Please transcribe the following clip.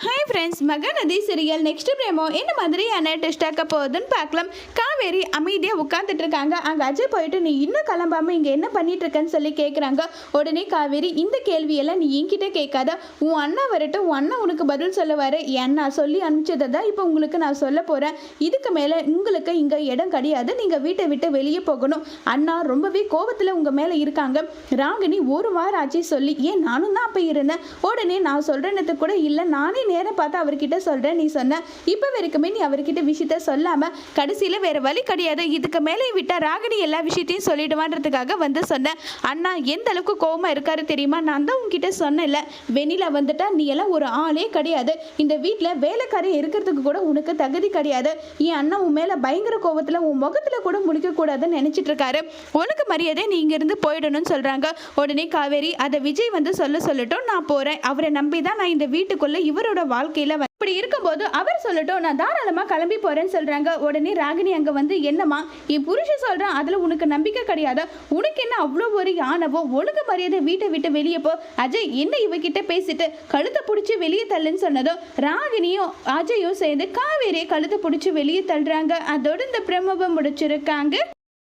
Hi friends, Mahanadi serial next பிரேமோ என்ன மாதிரியான test ஆக்க போகுதுன்னு பார்க்கலாம். காவேரி அமைதியாக உட்காந்துட்டு இருக்காங்க. அங்கே அஜய் போயிட்டு நீ இன்னும் கிளம்பாமல் இங்கே என்ன பண்ணிட்டு இருக்கன்னு சொல்லி கேட்குறாங்க. உடனே காவேரி, இந்த கேள்வியெல்லாம் நீ என்கிட்ட கேட்காத, உன் அண்ணா வரட்டும், உன் அண்ணா உனக்கு பதில் சொல்லுவார். என் நான் சொல்லி அனுப்பிச்சதை தான் இப்போ உங்களுக்கு நான் சொல்ல போகிறேன். இதுக்கு மேலே உங்களுக்கு இங்கே இடம் கிடையாது, நீங்கள் வீட்டை விட்டு வெளியே போகணும். அண்ணா ரொம்பவே கோபத்தில் உங்கள் மேலே இருக்காங்க. ராகினி ஒரு வாரம் ஆச்சு சொல்லி, ஏன் நானும் தான் அப்போ இருந்தேன். உடனே நான் சொல்கிறேன்னு கூட இல்லை, நானே நேரம் பார்த்து அவர்கிட்ட சொல்கிறேன். நீ சொன்ன இப்போ வரைக்குமே நீ அவர்கிட்ட விஷயத்த சொல்லாமல் கடைசியில் வேறு வழி கிடையாது, இதுக்கு மேலே விட்டால் ராகினி எல்லா விஷயத்தையும் சொல்லிடுவான்றதுக்காக வந்து சொன்னேன். அண்ணா எந்த அளவுக்கு கோபமாக இருக்காரு தெரியுமா? நான் தான் உங்ககிட்ட சொன்னேன்ல, வெளியில் வந்துட்டா நீ எல்லாம் ஒரு ஆளே கிடையாது, இந்த வீட்டில் வேலைக்காரி இருக்கிறதுக்கு கூட உனக்கு தகுதி கிடையாது. என் அண்ணா உன் மேலே பயங்கர கோபத்தில் உன் முகத்தில் கூட முடிக்கக்கூடாதுன்னு நினச்சிட்டு இருக்காரு. உனக்கு மரியாதை நீ இங்கேருந்து போயிடணும்னு சொல்கிறாங்க. உடனே காவேரி, அதை விஜய் வந்து சொல்லட்டும், நான் போகிறேன். அவரை நம்பி தான் நான் இந்த வீட்டுக்குள்ளே இவரோட வாழ்க்கையில் இப்படி இருக்கும்போது அவர் சொல்லட்டும், நான் தாராளமாக கிளம்பி போகிறேன்னு சொல்கிறாங்க. உடனே ராகினி அங்கே வந்து, என்னம்மா என் புருஷன் சொல்கிறான், அதில் உனக்கு நம்பிக்கை கிடையாது, உனக்கு என்ன அவ்வளோ ஒரு ஆணவம், ஒழுங்கு மரியாதை வீட்டை விட்டு வெளியே போ. அஜய் என்ன இவகிட்ட பேசிட்டு கழுத்தை பிடிச்சி வெளியே தள்ளுன்னு சொன்னதும் ராகினியும் அஜயும் சேர்ந்து காவேரியை கழுத்தை பிடிச்சி வெளியே தள்ளுறாங்க. அதோடு இந்த பிரமபம் முடிச்சிருக்காங்க.